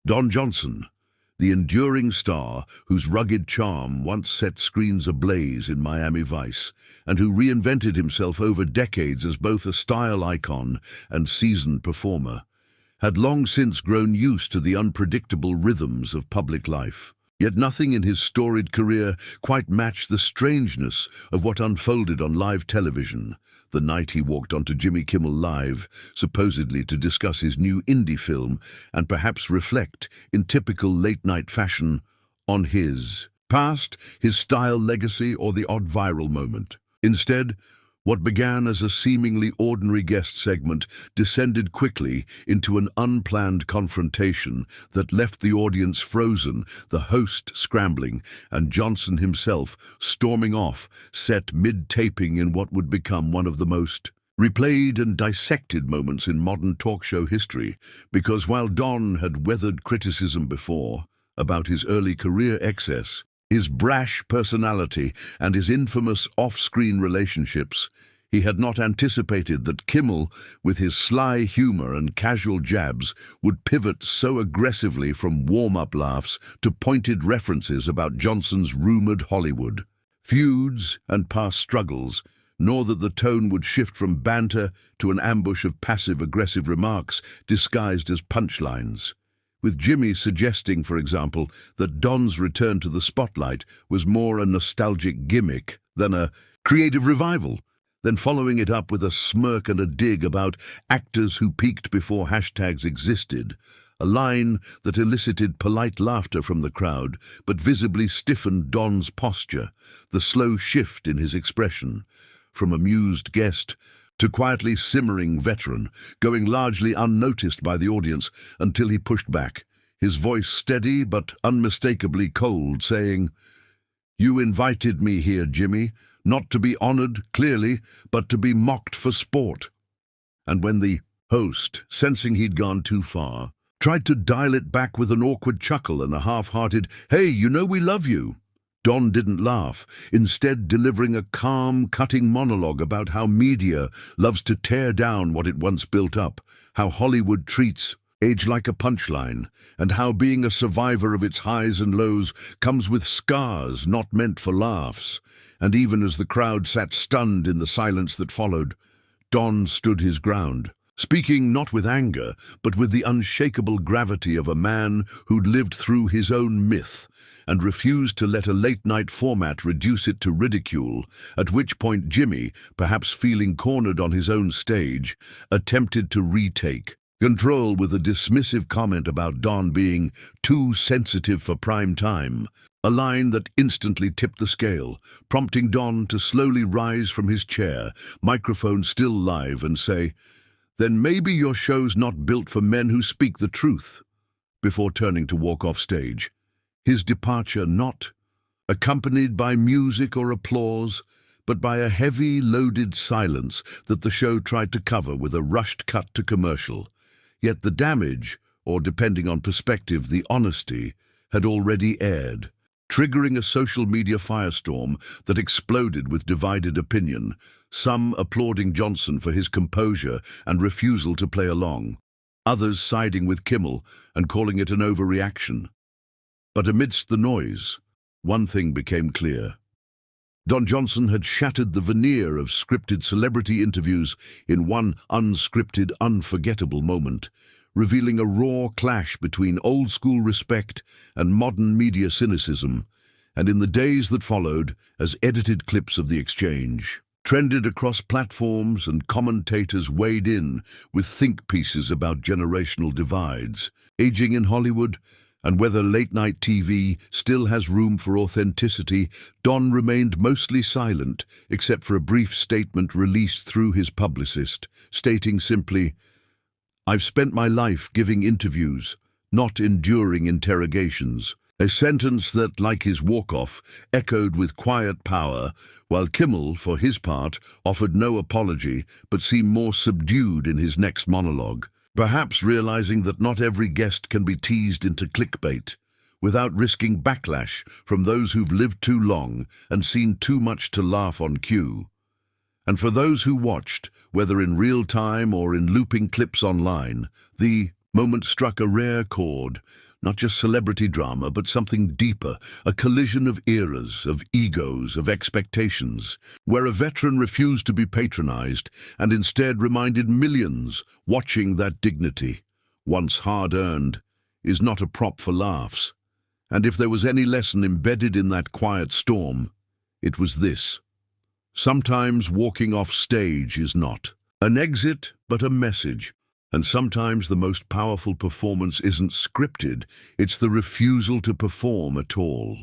Don Johnson, the enduring star whose rugged charm once set screens ablaze in Miami Vice, and who reinvented himself over decades as both a style icon and seasoned performer, had long since grown used to the unpredictable rhythms of public life. Yet nothing in his storied career quite matched the strangeness of what unfolded on live television the night he walked onto Jimmy Kimmel Live, supposedly to discuss his new indie film and perhaps reflect, in typical late-night fashion, on his past, his style legacy, or the odd viral moment. Instead, what began as a seemingly ordinary guest segment descended quickly into an unplanned confrontation that left the audience frozen, the host scrambling, and Johnson himself storming off, set mid-taping in what would become one of the most replayed and dissected moments in modern talk show history, because while Don had weathered criticism before about his early career excess, his brash personality, and his infamous off-screen relationships, he had not anticipated that Kimmel, with his sly humor and casual jabs, would pivot so aggressively from warm-up laughs to pointed references about Johnson's rumored Hollywood feuds and past struggles, nor that the tone would shift from banter to an ambush of passive-aggressive remarks disguised as punchlines, with Jimmy suggesting, for example, that Don's return to the spotlight was more a nostalgic gimmick than a creative revival, then following it up with a smirk and a dig about actors who peaked before hashtags existed, a line that elicited polite laughter from the crowd but visibly stiffened Don's posture, the slow shift in his expression, from amused guest to quietly simmering veteran, going largely unnoticed by the audience until he pushed back, his voice steady but unmistakably cold, saying, "You invited me here, Jimmy, not to be honored, clearly, but to be mocked for sport." And when the host, sensing he'd gone too far, tried to dial it back with an awkward chuckle and a half-hearted, "Hey, you know we love you," Don didn't laugh, instead delivering a calm, cutting monologue about how media loves to tear down what it once built up, how Hollywood treats age like a punchline, and how being a survivor of its highs and lows comes with scars not meant for laughs. And even as the crowd sat stunned in the silence that followed, Don stood his ground, speaking not with anger, but with the unshakable gravity of a man who'd lived through his own myth and refused to let a late-night format reduce it to ridicule, at which point Jimmy, perhaps feeling cornered on his own stage, attempted to retake control with a dismissive comment about Don being too sensitive for prime time, a line that instantly tipped the scale, prompting Don to slowly rise from his chair, microphone still live, and say, "Then maybe your show's not built for men who speak the truth," before turning to walk off stage, his departure not accompanied by music or applause, but by a heavy, loaded silence that the show tried to cover with a rushed cut to commercial. Yet the damage, or depending on perspective, the honesty, had already aired, triggering a social media firestorm that exploded with divided opinion, some applauding Johnson for his composure and refusal to play along, others siding with Kimmel and calling it an overreaction. But amidst the noise, one thing became clear. Don Johnson had shattered the veneer of scripted celebrity interviews in one unscripted, unforgettable moment, revealing a raw clash between old-school respect and modern media cynicism, and in the days that followed, as edited clips of the exchange trended across platforms and commentators weighed in with think pieces about generational divides, aging in Hollywood, and whether late-night TV still has room for authenticity, Don remained mostly silent, except for a brief statement released through his publicist, stating simply, "I've spent my life giving interviews, not enduring interrogations," a sentence that, like his walk-off, echoed with quiet power, while Kimmel, for his part, offered no apology but seemed more subdued in his next monologue, perhaps realizing that not every guest can be teased into clickbait, without risking backlash from those who've lived too long and seen too much to laugh on cue. And for those who watched, whether in real time or in looping clips online, the moment struck a rare chord, Not just celebrity drama, but something deeper, a collision of eras, of egos, of expectations, where a veteran refused to be patronized and instead reminded millions watching that dignity, once hard-earned, is not a prop for laughs. And if there was any lesson embedded in that quiet storm, it was this. Sometimes walking off stage is not an exit, but a message. And sometimes the most powerful performance isn't scripted, it's the refusal to perform at all.